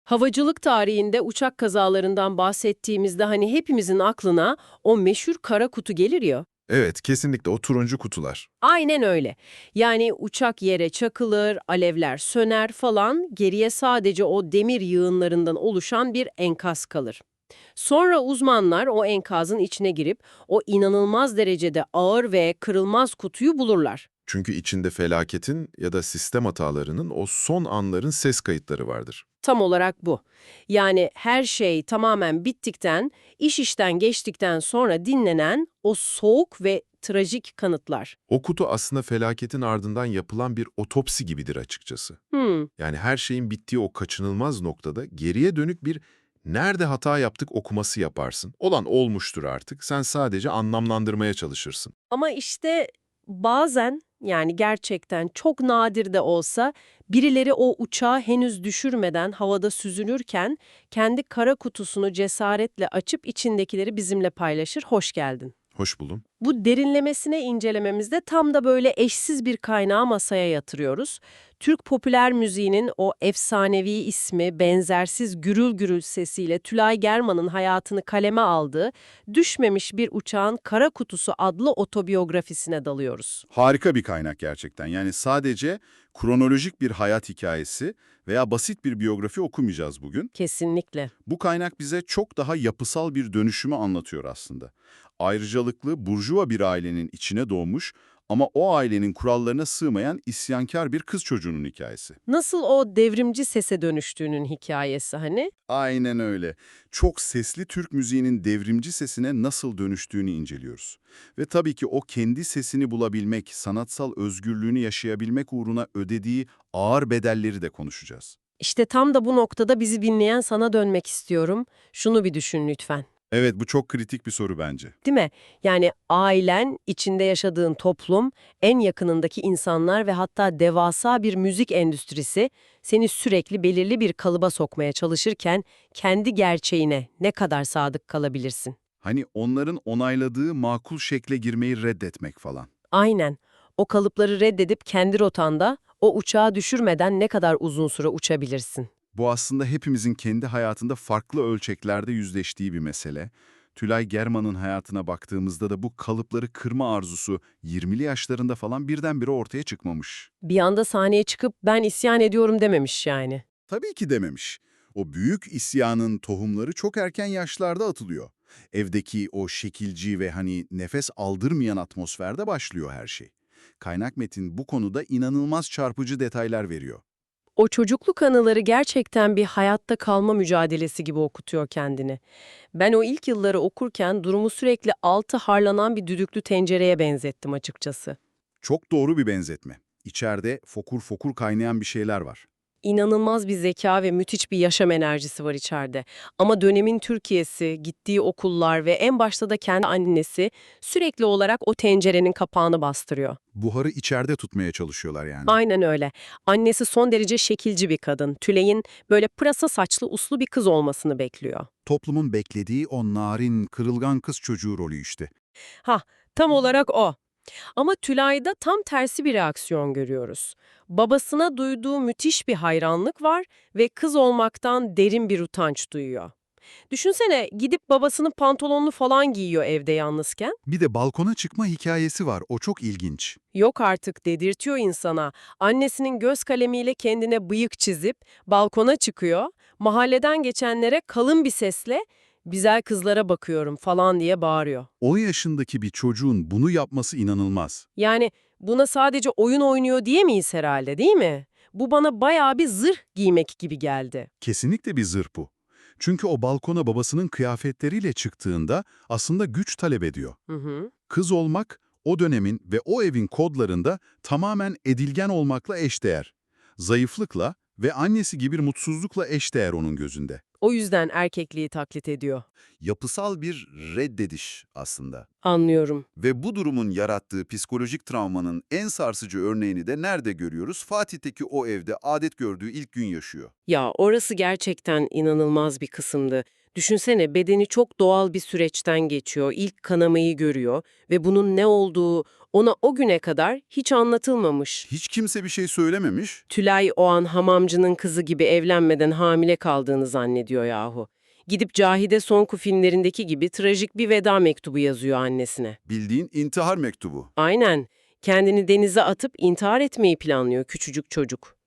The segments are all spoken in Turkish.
Havacılık tarihinde uçak kazalarından bahsettiğimizde hani hepimizin aklına o meşhur kara kutu gelir ya. Evet, kesinlikle o turuncu kutular. Aynen öyle. Yani uçak yere çakılır, alevler söner falan, geriye sadece o demir yığınlarından oluşan bir enkaz kalır. Sonra uzmanlar o enkazın içine girip o inanılmaz derecede ağır ve kırılmaz kutuyu bulurlar. Çünkü içinde felaketin ya da sistem hatalarının o son anların ses kayıtları vardır. Tam olarak bu. Yani her şey tamamen bittikten, iş işten geçtikten sonra dinlenen o soğuk ve trajik kanıtlar. O kutu aslında felaketin ardından yapılan bir otopsi gibidir açıkçası. Hmm. Yani her şeyin bittiği o kaçınılmaz noktada geriye dönük bir nerede hata yaptık okuması yaparsın. Olan olmuştur artık, sen sadece anlamlandırmaya çalışırsın. Ama işte bazen yani gerçekten çok nadir de olsa birileri o uçağı henüz düşürmeden havada süzülürken kendi kara kutusunu cesaretle açıp içindekileri bizimle paylaşır. Hoş geldin. Hoş buldum. Bu derinlemesine incelememizde tam da böyle eşsiz bir kaynağı masaya yatırıyoruz. Türk popüler müziğinin o efsanevi ismi, benzersiz gürül gürül sesiyle Tülay German'ın hayatını kaleme aldığı Düşmemiş Bir Uçağın Kara Kutusu adlı otobiyografisine dalıyoruz. Harika bir kaynak gerçekten. Yani sadece kronolojik bir hayat hikayesi veya basit bir biyografi okumayacağız bugün. Kesinlikle. Bu kaynak bize çok daha yapısal bir dönüşümü anlatıyor aslında. Ayrıcalıklı, burjuva bir ailenin içine doğmuş ama o ailenin kurallarına sığmayan isyankar bir kız çocuğunun hikayesi. Nasıl o devrimci sese dönüştüğünün hikayesi hani? Aynen öyle. Çok sesli Türk müziğinin devrimci sesine nasıl dönüştüğünü inceliyoruz. Ve tabii ki o kendi sesini bulabilmek, sanatsal özgürlüğünü yaşayabilmek uğruna ödediği ağır bedelleri de konuşacağız. İşte tam da bu noktada bizi dinleyen sana dönmek istiyorum. Şunu bir düşün lütfen. Evet, bu çok kritik bir soru bence. Değil mi? Yani ailen, içinde yaşadığın toplum, en yakınındaki insanlar ve hatta devasa bir müzik endüstrisi seni sürekli belirli bir kalıba sokmaya çalışırken kendi gerçeğine ne kadar sadık kalabilirsin? Hani onların onayladığı makul şekle girmeyi reddetmek falan. Aynen. O kalıpları reddedip kendi rotanda o uçağı düşürmeden ne kadar uzun süre uçabilirsin? Bu aslında hepimizin kendi hayatında farklı ölçeklerde yüzleştiği bir mesele. Tülay German'ın hayatına baktığımızda da bu kalıpları kırma arzusu 20'li yaşlarında falan birdenbire ortaya çıkmamış. Bir anda sahneye çıkıp ben isyan ediyorum dememiş yani. Tabii ki dememiş. O büyük isyanın tohumları çok erken yaşlarda atılıyor. Evdeki o şekilci ve hani nefes aldırmayan atmosferde başlıyor her şey. Kaynak metin bu konuda inanılmaz çarpıcı detaylar veriyor. O çocukluk anıları gerçekten bir hayatta kalma mücadelesi gibi okutuyor kendini. Ben o ilk yılları okurken durumu sürekli altı harlanan bir düdüklü tencereye benzettim açıkçası. Çok doğru bir benzetme. İçeride fokur fokur kaynayan bir şeyler var. İnanılmaz bir zeka ve müthiş bir yaşam enerjisi var içeride. Ama dönemin Türkiye'si, gittiği okullar ve en başta da kendi annesi sürekli olarak o tencerenin kapağını bastırıyor. Buharı içeride tutmaya çalışıyorlar yani. Aynen öyle. Annesi son derece şekilci bir kadın. Tülay'ın böyle pırasa saçlı uslu bir kız olmasını bekliyor. Toplumun beklediği o narin, kırılgan kız çocuğu rolü işte. Hah, tam olarak o. Ama Tülay'da tam tersi bir reaksiyon görüyoruz. Babasına duyduğu müthiş bir hayranlık var ve kız olmaktan derin bir utanç duyuyor. Düşünsene gidip babasının pantolonunu falan giyiyor evde yalnızken. Bir de balkona çıkma hikayesi var. O çok ilginç. Yok artık dedirtiyor insana. Annesinin göz kalemiyle kendine bıyık çizip balkona çıkıyor. Mahalleden geçenlere kalın bir sesle "Güzel kızlara bakıyorum" falan diye bağırıyor. 10 yaşındaki bir çocuğun bunu yapması inanılmaz. Yani buna sadece oyun oynuyor diyemeyiz herhalde, değil mi? Bu bana bayağı bir zırh giymek gibi geldi. Kesinlikle bir zırh bu. Çünkü o balkona babasının kıyafetleriyle çıktığında aslında güç talep ediyor. Hı hı. Kız olmak o dönemin ve o evin kodlarında tamamen edilgen olmakla eşdeğer. Zayıflıkla ve annesi gibi bir mutsuzlukla eşdeğer onun gözünde. O yüzden erkekliği taklit ediyor. Yapısal bir reddediş aslında. Anlıyorum. Ve bu durumun yarattığı psikolojik travmanın en sarsıcı örneğini de nerede görüyoruz? Fatih'teki o evde adet gördüğü ilk gün yaşıyor. Ya orası gerçekten inanılmaz bir kısımdı. Düşünsene bedeni çok doğal bir süreçten geçiyor, ilk kanamayı görüyor ve bunun ne olduğu ona o güne kadar hiç anlatılmamış. Hiç kimse bir şey söylememiş. Tülay o an hamamcının kızı gibi evlenmeden hamile kaldığını zannediyor yahu. Gidip Cahide Sonku filmlerindeki gibi trajik bir veda mektubu yazıyor annesine. Bildiğin intihar mektubu. Aynen. Kendini denize atıp intihar etmeyi planlıyor küçücük çocuk.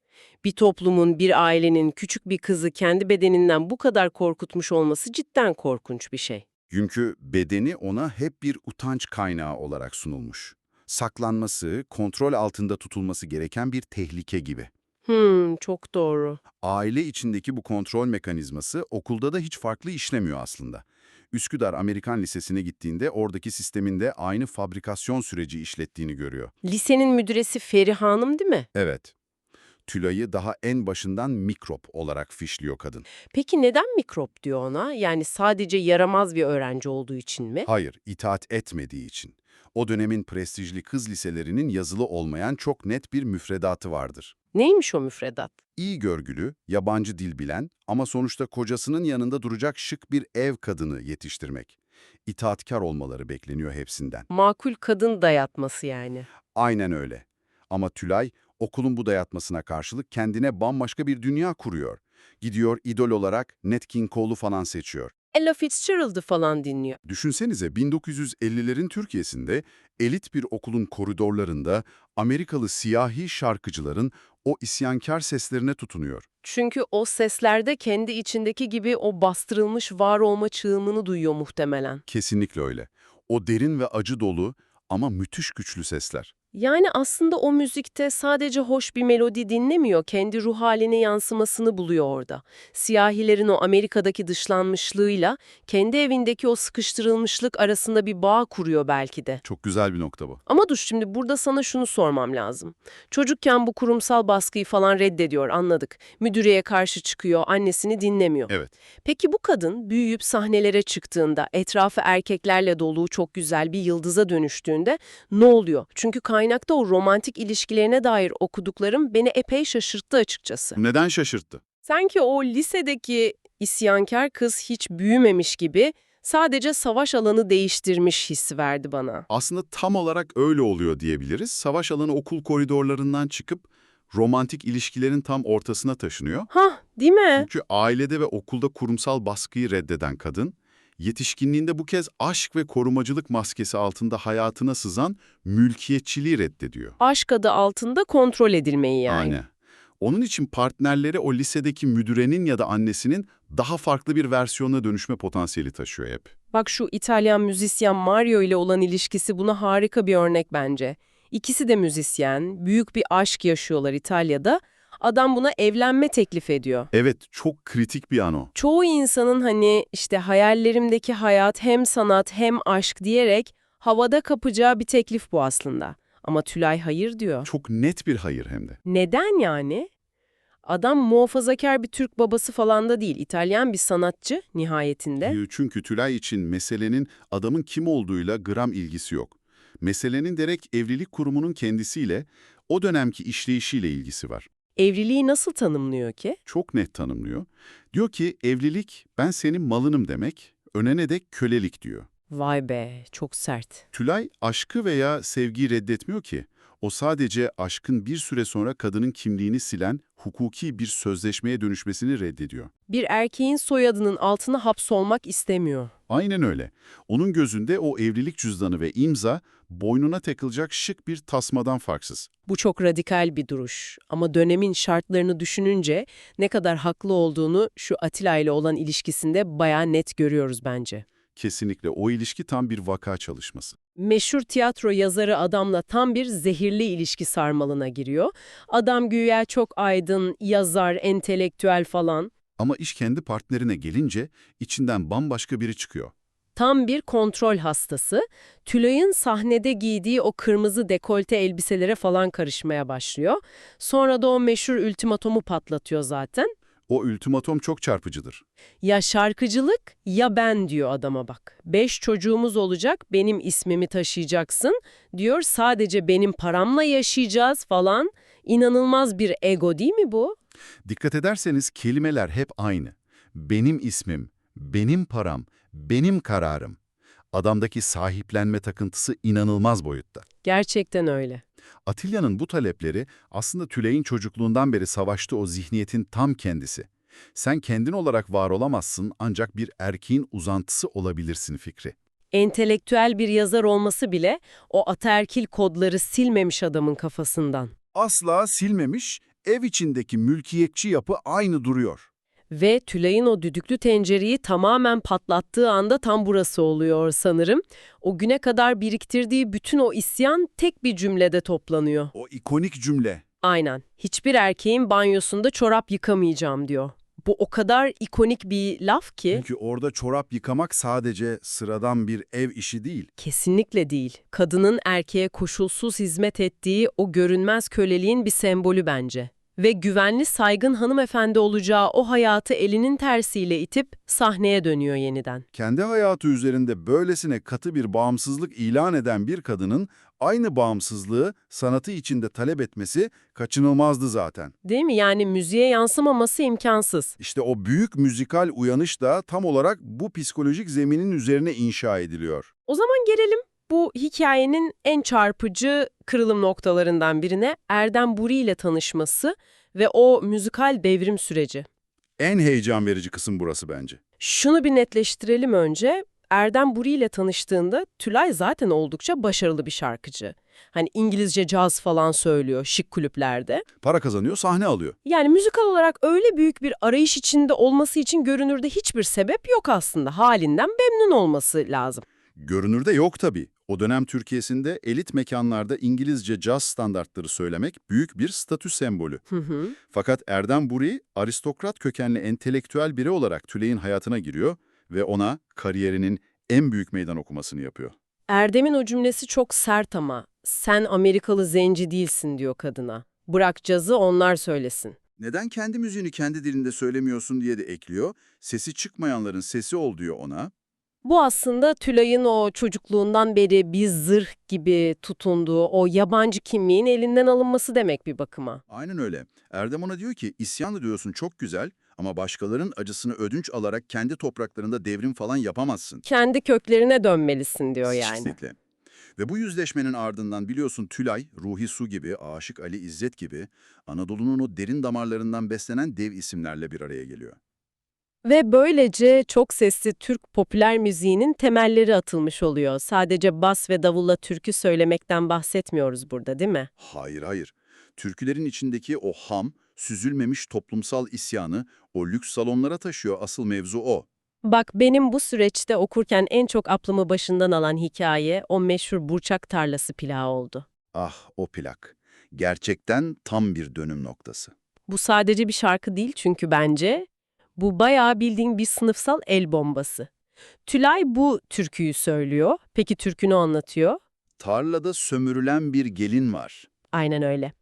Bir toplumun, bir ailenin küçük bir kızı kendi bedeninden bu kadar korkutmuş olması cidden korkunç bir şey. Çünkü bedeni ona hep bir utanç kaynağı olarak sunulmuş. Saklanması, kontrol altında tutulması gereken bir tehlike gibi. Çok doğru. Aile içindeki bu kontrol mekanizması okulda da hiç farklı işlemiyor aslında. Üsküdar Amerikan Lisesi'ne gittiğinde oradaki sistemin de aynı fabrikasyon süreci işlettiğini görüyor. Lisenin müdüresi Feriha Hanım değil mi? Evet, Tülay'ı daha en başından mikrop olarak fişliyor kadın. Peki neden mikrop diyor ona? Yani sadece yaramaz bir öğrenci olduğu için mi? Hayır, itaat etmediği için. O dönemin prestijli kız liselerinin yazılı olmayan çok net bir müfredatı vardır. Neymiş o müfredat? İyi görgülü, yabancı dil bilen ama sonuçta kocasının yanında duracak şık bir ev kadını yetiştirmek. İtaatkar olmaları bekleniyor hepsinden. Makul kadın dayatması yani. Aynen öyle. Ama Tülay, okulun bu dayatmasına karşılık kendine bambaşka bir dünya kuruyor. Gidiyor idol olarak Nat King Cole'u falan seçiyor. Ella Fitzgerald'ı falan dinliyor. Düşünsenize 1950'lerin Türkiye'sinde elit bir okulun koridorlarında Amerikalı siyahi şarkıcıların o isyankar seslerine tutunuyor. Çünkü o seslerde kendi içindeki gibi o bastırılmış var olma çığımını duyuyor muhtemelen. Kesinlikle öyle. O derin ve acı dolu ama müthiş güçlü sesler. Yani aslında o müzikte sadece hoş bir melodi dinlemiyor, kendi ruh haline yansımasını buluyor orada. Siyahilerin o Amerika'daki dışlanmışlığıyla kendi evindeki o sıkıştırılmışlık arasında bir bağ kuruyor belki de. Çok güzel bir nokta bu. Ama dur şimdi burada sana şunu sormam lazım. Çocukken bu kurumsal baskıyı falan reddediyor, anladık. Müdüreye karşı çıkıyor, annesini dinlemiyor. Evet. Peki bu kadın büyüyüp sahnelere çıktığında, etrafı erkeklerle dolu çok güzel bir yıldıza dönüştüğünde ne oluyor? Çünkü kaynakta o romantik ilişkilerine dair okuduklarım beni epey şaşırttı açıkçası. Neden şaşırttı? Sanki o lisedeki isyankar kız hiç büyümemiş gibi sadece savaş alanı değiştirmiş hissi verdi bana. Aslında tam olarak öyle oluyor diyebiliriz. Savaş alanı okul koridorlarından çıkıp romantik ilişkilerin tam ortasına taşınıyor. Hah, değil mi? Çünkü ailede ve okulda kurumsal baskıyı reddeden kadın, yetişkinliğinde bu kez aşk ve korumacılık maskesi altında hayatına sızan mülkiyetçiliği reddediyor. Aşk adı altında kontrol edilmeyi yani. Aynen. Onun için partnerleri o lisedeki müdürenin ya da annesinin daha farklı bir versiyona dönüşme potansiyeli taşıyor hep. Bak şu İtalyan müzisyen Mario ile olan ilişkisi buna harika bir örnek bence. İkisi de müzisyen, büyük bir aşk yaşıyorlar İtalya'da. Adam buna evlenme teklif ediyor. Evet, çok kritik bir an o. Çoğu insanın hani işte hayallerimdeki hayat hem sanat hem aşk diyerek havada kapacağı bir teklif bu aslında. Ama Tülay hayır diyor. Çok net bir hayır hem de. Neden yani? Adam muhafazakar bir Türk babası falan da değil, İtalyan bir sanatçı nihayetinde. Çünkü Tülay için meselenin adamın kim olduğuyla gram ilgisi yok. Meselenin direkt evlilik kurumunun kendisiyle, o dönemki işleyişiyle ilgisi var. Evliliği nasıl tanımlıyor ki? Çok net tanımlıyor. Diyor ki evlilik ben senin malınım demek, önene de kölelik diyor. Vay be, çok sert. Tülay aşkı veya sevgiyi reddetmiyor ki. O sadece aşkın bir süre sonra kadının kimliğini silen hukuki bir sözleşmeye dönüşmesini reddediyor. Bir erkeğin soyadının altına hapsolmak istemiyor. Aynen öyle. Onun gözünde o evlilik cüzdanı ve imza boynuna takılacak şık bir tasmadan farksız. Bu çok radikal bir duruş. Ama dönemin şartlarını düşününce ne kadar haklı olduğunu şu Atilla ile olan ilişkisinde bayağı net görüyoruz bence. Kesinlikle o ilişki tam bir vaka çalışması. Meşhur tiyatro yazarı adamla tam bir zehirli ilişki sarmalına giriyor. Adam güya çok aydın, yazar, entelektüel falan. Ama iş kendi partnerine gelince içinden bambaşka biri çıkıyor. Tam bir kontrol hastası. Tülay'ın sahnede giydiği o kırmızı dekolte elbiselere falan karışmaya başlıyor. Sonra da o meşhur ultimatomu patlatıyor zaten. O ultimatom çok çarpıcıdır. Ya şarkıcılık ya ben diyor adama bak. 5 çocuğumuz olacak, benim ismimi taşıyacaksın diyor. Sadece benim paramla yaşayacağız falan. İnanılmaz bir ego değil mi bu? Dikkat ederseniz kelimeler hep aynı. Benim ismim, Benim param, benim kararım. Adamdaki sahiplenme takıntısı inanılmaz boyutta. Gerçekten öyle. Atilya'nın bu talepleri aslında Tülay'ın çocukluğundan beri savaştığı o zihniyetin tam kendisi. Sen kendin olarak var olamazsın ancak bir erkeğin uzantısı olabilirsin fikri. Entelektüel bir yazar olması bile o ataerkil kodları silmemiş adamın kafasından. Asla silmemiş, ev içindeki mülkiyetçi yapı aynı duruyor. Ve Tülay'ın o düdüklü tencereyi tamamen patlattığı anda tam burası oluyor sanırım. O güne kadar biriktirdiği bütün o isyan tek bir cümlede toplanıyor. O ikonik cümle. Aynen. Hiçbir erkeğin banyosunda çorap yıkamayacağım diyor. Bu o kadar ikonik bir laf ki Çünkü orada çorap yıkamak sadece sıradan bir ev işi değil. kesinlikle değil. Kadının erkeğe koşulsuz hizmet ettiği o görünmez köleliğin bir sembolü bence. Ve güvenli saygın hanımefendi olacağı o hayatı elinin tersiyle itip sahneye dönüyor yeniden. Kendi hayatı üzerinde böylesine katı bir bağımsızlık ilan eden bir kadının aynı bağımsızlığı sanatı içinde talep etmesi kaçınılmazdı zaten. Değil mi? Yani müziğe yansımaması imkansız. İşte o büyük müzikal uyanış da tam olarak bu psikolojik zeminin üzerine inşa ediliyor. O zaman gelelim bu hikayenin en çarpıcı kırılım noktalarından birine, Erdem Buri ile tanışması ve o müzikal devrim süreci. En heyecan verici kısım burası bence. Şunu bir netleştirelim önce. Erdem Buri ile tanıştığında Tülay zaten oldukça başarılı bir şarkıcı. Hani İngilizce caz falan söylüyor şık kulüplerde. Para kazanıyor, sahne alıyor. Yani müzikal olarak öyle büyük bir arayış içinde olması için görünürde hiçbir sebep yok aslında. Halinden memnun olması lazım. Görünürde yok tabii. O dönem Türkiye'sinde elit mekanlarda İngilizce caz standartları söylemek büyük bir statü sembolü. Hı hı. Fakat Erdem Buri, aristokrat kökenli entelektüel biri olarak Tülay'ın hayatına giriyor ve ona kariyerinin en büyük meydan okumasını yapıyor. Erdem'in o cümlesi çok sert ama sen Amerikalı zenci değilsin diyor kadına. Bırak cazı onlar söylesin. Neden kendi müziğini kendi dilinde söylemiyorsun diye de ekliyor. Sesi çıkmayanların sesi ol diyor ona. Bu aslında Tülay'ın o çocukluğundan beri bir zırh gibi tutunduğu o yabancı kimliğin elinden alınması demek bir bakıma. Aynen öyle. Erdem ona diyor ki isyan diyorsun çok güzel ama başkalarının acısını ödünç alarak kendi topraklarında devrim falan yapamazsın. Kendi köklerine dönmelisin diyor yani. Kesinlikle. Ve bu yüzleşmenin ardından biliyorsun Tülay, Ruhi Su gibi, Aşık Ali İzzet gibi Anadolu'nun o derin damarlarından beslenen dev isimlerle bir araya geliyor. Ve böylece çok sesli Türk popüler müziğinin temelleri atılmış oluyor. Sadece bas ve davulla türkü söylemekten bahsetmiyoruz burada, değil mi? Hayır hayır. Türkülerin içindeki o ham, süzülmemiş toplumsal isyanı o lüks salonlara taşıyor, asıl mevzu o. Bak benim bu süreçte okurken en çok aklımı başından alan hikaye o meşhur Burçak Tarlası plağı oldu. Ah o plak. Gerçekten tam bir dönüm noktası. Bu sadece bir şarkı değil çünkü bence bu bayağı bildiğin bir sınıfsal el bombası. Tülay bu türküyü söylüyor. Peki türkünü anlatıyor. Tarlada sömürülen bir gelin var. Aynen öyle.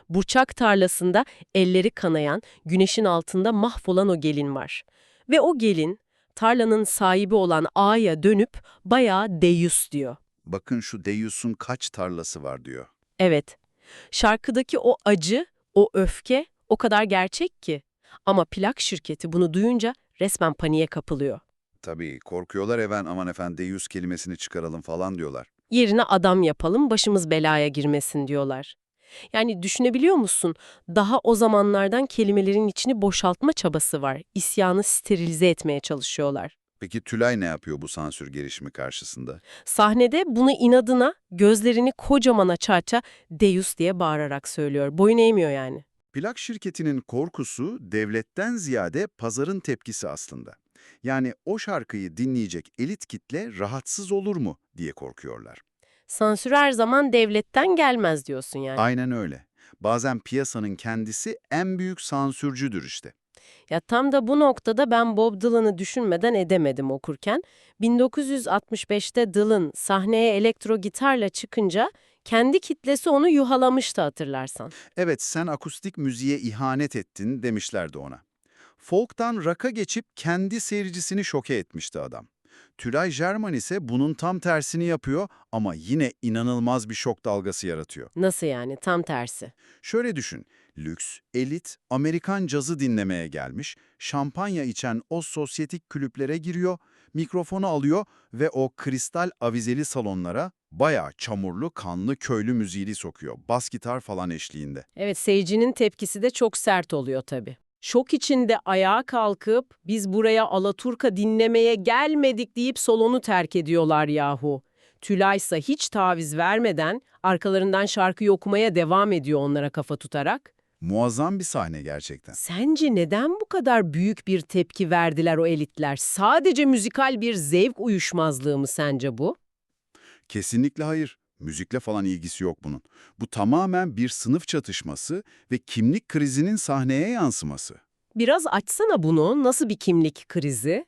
Burçak tarlasında elleri kanayan, güneşin altında mahvolan o gelin var. Ve o gelin tarlanın sahibi olan ağaya dönüp bayağı deyyus diyor. Bakın şu Deyus'un kaç tarlası var diyor. Evet, şarkıdaki o acı, o öfke o kadar gerçek ki. Ama plak şirketi bunu duyunca resmen paniğe kapılıyor. Tabii korkuyorlar aman efendi Deyus kelimesini çıkaralım falan diyorlar. Yerine adam yapalım, başımız belaya girmesin diyorlar. Yani düşünebiliyor musun? Daha o zamanlardan kelimelerin içini boşaltma çabası var. İsyanı sterilize etmeye çalışıyorlar. Peki Tülay ne yapıyor bu sansür girişimi karşısında? Sahnede bunu inadına gözlerini kocaman aça Deus diye bağırarak söylüyor. Boyun eğmiyor yani. Plak şirketinin korkusu devletten ziyade pazarın tepkisi aslında. Yani o şarkıyı dinleyecek elit kitle rahatsız olur mu diye korkuyorlar. Sansür her zaman devletten gelmez diyorsun yani. Aynen öyle. Bazen piyasanın kendisi en büyük sansürcüdür işte. Ya tam da bu noktada ben Bob Dylan'ı düşünmeden edemedim okurken. 1965'te Dylan sahneye elektro gitarla çıkınca kendi kitlesi onu yuhalamıştı hatırlarsan. Evet, sen akustik müziğe ihanet ettin demişlerdi ona. Folk'tan rock'a geçip kendi seyircisini şoke etmişti adam. Tülay German ise bunun tam tersini yapıyor ama yine inanılmaz bir şok dalgası yaratıyor. Nasıl yani? Tam tersi. Şöyle düşün, lüks, elit, Amerikan cazı dinlemeye gelmiş, şampanya içen o sosyetik kulüplere giriyor, mikrofonu alıyor ve o kristal avizeli salonlara bayağı çamurlu, kanlı, köylü müziği sokuyor, bas gitar falan eşliğinde. Evet, seyircinin tepkisi de çok sert oluyor tabii. Şok içinde ayağa kalkıp biz buraya alaturka dinlemeye gelmedik deyip salonu terk ediyorlar yahu. Tülay ise hiç taviz vermeden arkalarından şarkıyı okumaya devam ediyor onlara kafa tutarak. Muazzam bir sahne gerçekten. Sence neden bu kadar büyük bir tepki verdiler o elitler? Sadece müzikal bir zevk uyuşmazlığı mı sence bu? Kesinlikle hayır. Müzikle falan ilgisi yok bunun. Bu tamamen bir sınıf çatışması ve kimlik krizinin sahneye yansıması. Biraz açsana bunu. Nasıl bir kimlik krizi?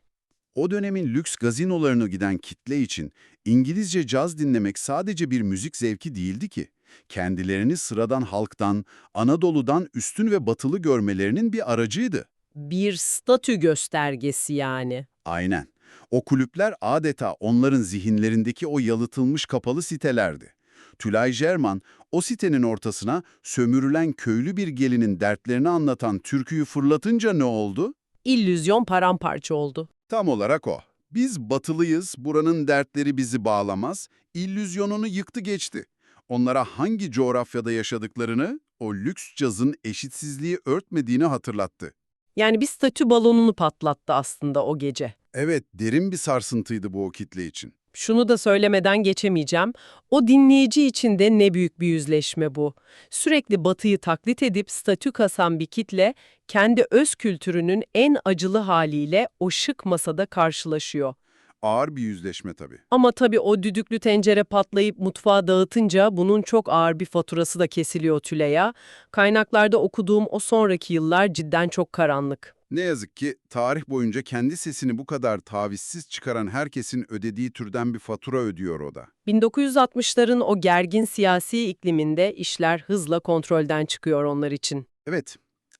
O dönemin lüks gazinolarına giden kitle için İngilizce caz dinlemek sadece bir müzik zevki değildi ki. Kendilerini sıradan halktan, Anadolu'dan üstün ve batılı görmelerinin bir aracıydı. Bir statü göstergesi yani. Aynen. O kulüpler adeta onların zihinlerindeki o yalıtılmış kapalı sitelerdi. Tülay German, o sitenin ortasına sömürülen köylü bir gelinin dertlerini anlatan türküyü fırlatınca ne oldu? İllüzyon paramparça oldu. Tam olarak o. Biz batılıyız, buranın dertleri bizi bağlamaz, illüzyonunu yıktı geçti. Onlara hangi coğrafyada yaşadıklarını, o lüks cazın eşitsizliği örtmediğini hatırlattı. Yani bir statü balonunu patlattı aslında o gece. Evet, derin bir sarsıntıydı bu o kitle için. Şunu da söylemeden geçemeyeceğim. O dinleyici için de ne büyük bir yüzleşme bu. Sürekli Batı'yı taklit edip statü kasan bir kitle, kendi öz kültürünün en acılı haliyle o şık masada karşılaşıyor. Ağır bir yüzleşme tabii. Ama tabii o düdüklü tencere patlayıp mutfağı dağıtınca bunun çok ağır bir faturası da kesiliyor Tülay'a. Kaynaklarda okuduğum o sonraki yıllar cidden çok karanlık. Ne yazık ki tarih boyunca kendi sesini bu kadar tavizsiz çıkaran herkesin ödediği türden bir fatura ödüyor o da. 1960'ların o gergin siyasi ikliminde işler hızla kontrolden çıkıyor onlar için. Evet,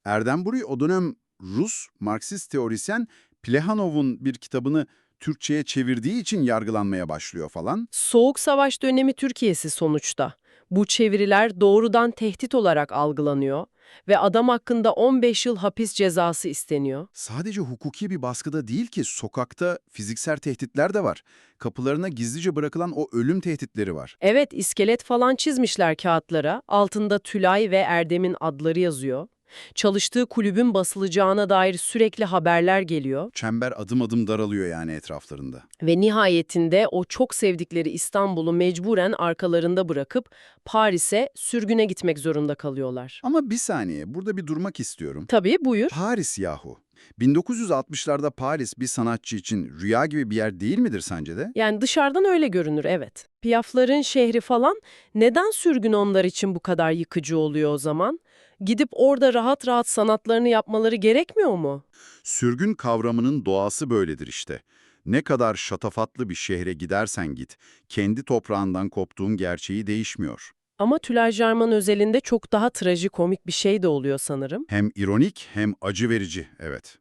Erdem Buruy o dönem Rus Marksist teorisyen Plehanov'un bir kitabını Türkçe'ye çevirdiği için yargılanmaya başlıyor falan. Soğuk Savaş dönemi Türkiye'si sonuçta. Bu çeviriler doğrudan tehdit olarak algılanıyor ve adam hakkında 15 yıl hapis cezası isteniyor. Sadece hukuki bir baskıda değil ki sokakta fiziksel tehditler de var. Kapılarına gizlice bırakılan o ölüm tehditleri var. Evet, iskelet falan çizmişler kağıtlara. Altında Tülay ve Erdem'in adları yazıyor. Çalıştığı kulübün basılacağına dair sürekli haberler geliyor. Çember adım adım daralıyor yani etraflarında. Ve nihayetinde o çok sevdikleri İstanbul'u mecburen arkalarında bırakıp Paris'e sürgüne gitmek zorunda kalıyorlar. Ama bir saniye, burada bir durmak istiyorum. Tabii, buyur. Paris yahu. 1960'larda Paris bir sanatçı için rüya gibi bir yer değil midir sence de? Yani dışarıdan öyle görünür, evet. Piafların şehri falan, neden sürgün onlar için bu kadar yıkıcı oluyor o zaman? Gidip orada rahat rahat sanatlarını yapmaları gerekmiyor mu? Sürgün kavramının doğası böyledir işte. Ne kadar şatafatlı bir şehre gidersen git, kendi toprağından koptuğun gerçeği değişmiyor. Ama Tülay German özelinde çok daha trajikomik bir şey de oluyor sanırım. Hem ironik hem acı verici, evet.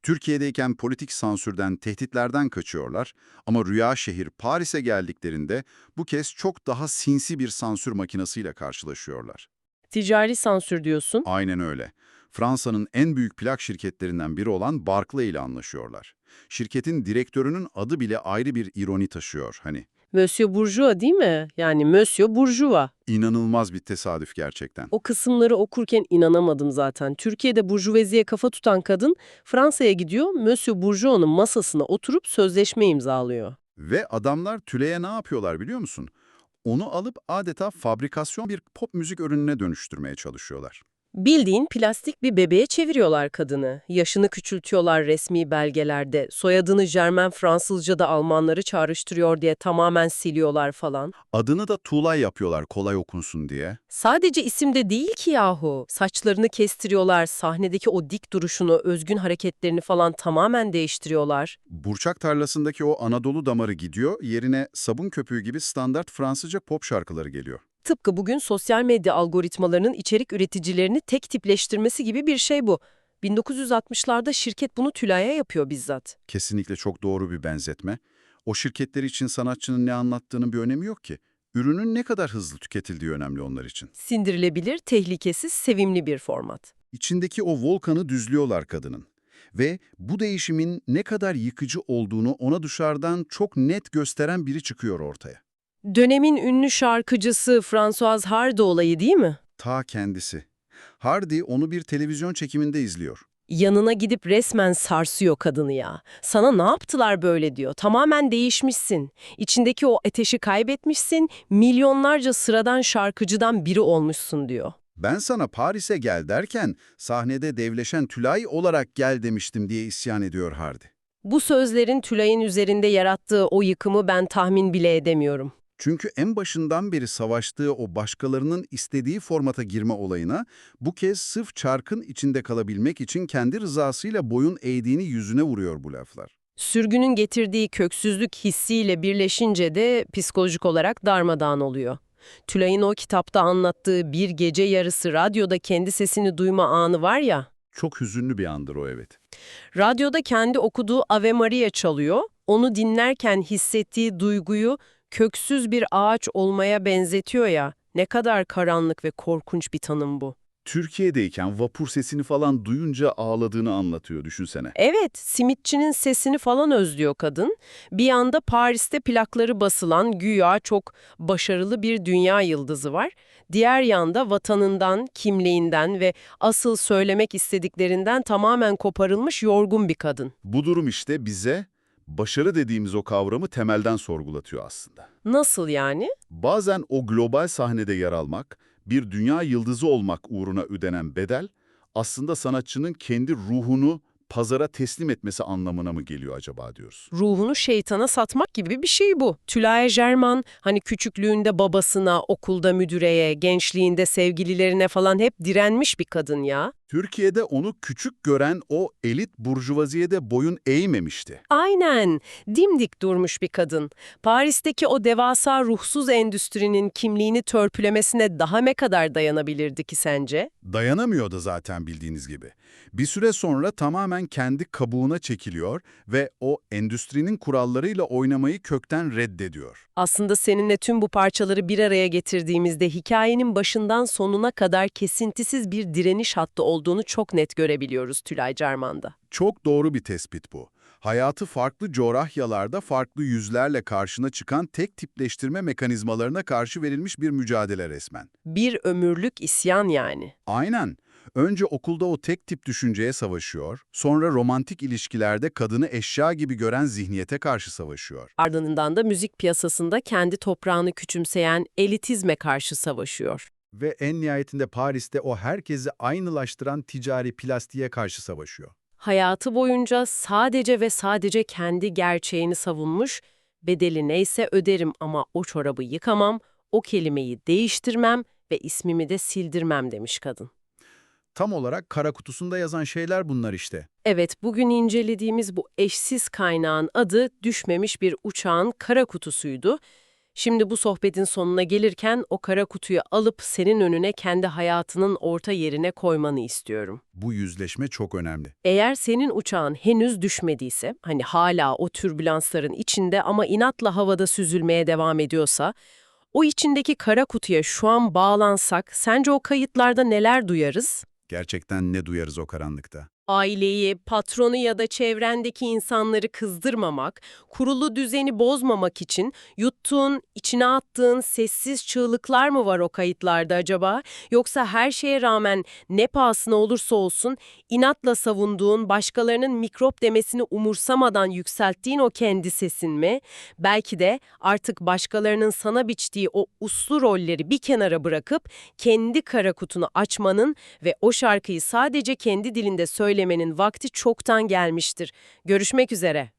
Türkiye'deyken politik sansürden, tehditlerden kaçıyorlar ama rüya şehir Paris'e geldiklerinde bu kez çok daha sinsi bir sansür makinesiyle karşılaşıyorlar. Ticari sansür diyorsun. Aynen öyle. Fransa'nın en büyük plak şirketlerinden biri olan Barclay ile anlaşıyorlar. Şirketin direktörünün adı bile ayrı bir ironi taşıyor hani. Monsieur Bourgeois değil mi? Yani Monsieur Bourgeois. İnanılmaz bir tesadüf gerçekten. O kısımları okurken inanamadım zaten. Türkiye'de burjuvaziye kafa tutan kadın Fransa'ya gidiyor, Monsieur Bourgeois'un masasına oturup sözleşme imzalıyor. Ve adamlar Tülay'a ne yapıyorlar biliyor musun? Onu alıp adeta fabrikasyon bir pop müzik ürününe dönüştürmeye çalışıyorlar. Bildiğin plastik bir bebeğe çeviriyorlar kadını. Yaşını küçültüyorlar resmi belgelerde. Soyadını Germain Fransızca'da Almanları çağrıştırıyor diye tamamen siliyorlar falan. Adını da Tuğlay yapıyorlar kolay okunsun diye. Sadece isimde değil ki yahu. Saçlarını kestiriyorlar, sahnedeki o dik duruşunu, özgün hareketlerini falan tamamen değiştiriyorlar. Burçak tarlasındaki o Anadolu damarı gidiyor, yerine sabun köpüğü gibi standart Fransızca pop şarkıları geliyor. Tıpkı bugün sosyal medya algoritmalarının içerik üreticilerini tek tipleştirmesi gibi bir şey bu. 1960'larda şirket bunu Tülay'a yapıyor bizzat. Kesinlikle çok doğru bir benzetme. O şirketler için sanatçının ne anlattığının bir önemi yok ki. Ürünün ne kadar hızlı tüketildiği önemli onlar için. Sindirilebilir, tehlikesiz, sevimli bir format. İçindeki o volkanı düzlüyorlar kadının. Ve bu değişimin ne kadar yıkıcı olduğunu ona dışarıdan çok net gösteren biri çıkıyor ortaya. Dönemin ünlü şarkıcısı Françoise Hardy olayı değil mi? Ta kendisi. Hardy onu bir televizyon çekiminde izliyor. Yanına gidip resmen sarsıyor kadını ya. Sana ne yaptılar böyle diyor. Tamamen değişmişsin. İçindeki o ateşi kaybetmişsin. Milyonlarca sıradan şarkıcıdan biri olmuşsun diyor. Ben sana Paris'e gel derken sahnede devleşen Tülay olarak gel demiştim diye isyan ediyor Hardy. Bu sözlerin Tülay'ın üzerinde yarattığı o yıkımı ben tahmin bile edemiyorum. Çünkü en başından beri savaştığı o başkalarının istediği formata girme olayına bu kez sırf çarkın içinde kalabilmek için kendi rızasıyla boyun eğdiğini yüzüne vuruyor bu laflar. Sürgünün getirdiği köksüzlük hissiyle birleşince de psikolojik olarak darmadağın oluyor. Tülay'ın o kitapta anlattığı bir gece yarısı radyoda kendi sesini duyma anı var ya, Çok hüzünlü bir andır o, evet. radyoda kendi okuduğu Ave Maria çalıyor, onu dinlerken hissettiği duyguyu köksüz bir ağaç olmaya benzetiyor ya, ne kadar karanlık ve korkunç bir tanım bu. Türkiye'deyken vapur sesini falan duyunca ağladığını anlatıyor, düşünsene. Evet, simitçinin sesini falan özlüyor kadın. Bir yanda Paris'te plakları basılan güya çok başarılı bir dünya yıldızı var. Diğer yanda vatanından, kimliğinden ve asıl söylemek istediklerinden tamamen koparılmış yorgun bir kadın. Bu durum işte bize başarı dediğimiz o kavramı temelden sorgulatıyor aslında. Nasıl yani? Bazen o global sahnede yer almak, bir dünya yıldızı olmak uğruna ödenen bedel, aslında sanatçının kendi ruhunu pazara teslim etmesi anlamına mı geliyor acaba diyoruz. Ruhunu şeytana satmak gibi bir şey bu. Tülay German hani küçüklüğünde babasına, okulda müdüreye, gençliğinde sevgililerine falan hep direnmiş bir kadın ya. Türkiye'de onu küçük gören o elit burjuvaziyede boyun eğmemişti. Aynen, dimdik durmuş bir kadın. Paris'teki o devasa ruhsuz endüstrinin kimliğini törpülemesine daha ne kadar dayanabilirdi ki sence? Dayanamıyordu zaten, bildiğiniz gibi. Bir süre sonra tamamen kendi kabuğuna çekiliyor ve o endüstrinin kurallarıyla oynamayı kökten reddediyor. Aslında seninle tüm bu parçaları bir araya getirdiğimizde hikayenin başından sonuna kadar kesintisiz bir direniş hattı olduğunu çok net görebiliyoruz Tülay German'da. Çok doğru bir tespit bu. Hayatı farklı coğrafyalarda farklı yüzlerle karşına çıkan tek tipleştirme mekanizmalarına karşı verilmiş bir mücadele resmen. Bir ömürlük isyan yani. Aynen. Önce okulda o tek tip düşünceye savaşıyor, sonra romantik ilişkilerde kadını eşya gibi gören zihniyete karşı savaşıyor. Ardından da müzik piyasasında kendi toprağını küçümseyen elitizme karşı savaşıyor. Ve en nihayetinde Paris'te o herkesi aynılaştıran ticari plastiğe karşı savaşıyor. Hayatı boyunca sadece ve sadece kendi gerçeğini savunmuş, bedeli neyse öderim ama o çorabı yıkamam, o kelimeyi değiştirmem ve ismimi de sildirmem demiş kadın. Tam olarak kara kutusunda yazan şeyler bunlar işte. Evet, bugün incelediğimiz bu eşsiz kaynağın adı düşmemiş bir uçağın kara kutusuydu. Şimdi bu sohbetin sonuna gelirken o kara kutuyu alıp senin önüne kendi hayatının orta yerine koymanı istiyorum. Bu yüzleşme çok önemli. Eğer senin uçağın henüz düşmediyse, hani hala o türbülansların içinde ama inatla havada süzülmeye devam ediyorsa, o içindeki kara kutuya şu an bağlansak, sence o kayıtlarda neler duyarız? Gerçekten ne duyarız o karanlıkta? Aileyi, patronu ya da çevrendeki insanları kızdırmamak, kurulu düzeni bozmamak için yuttuğun, içine attığın sessiz çığlıklar mı var o kayıtlarda acaba? Yoksa her şeye rağmen ne pahasına olursa olsun inatla savunduğun, başkalarının mikrop demesini umursamadan yükselttiğin o kendi sesin mi? Belki de artık başkalarının sana biçtiği o uslu rolleri bir kenara bırakıp kendi kara kutunu açmanın ve o şarkıyı sadece kendi dilinde söylemenin vakti çoktan gelmiştir. Görüşmek üzere.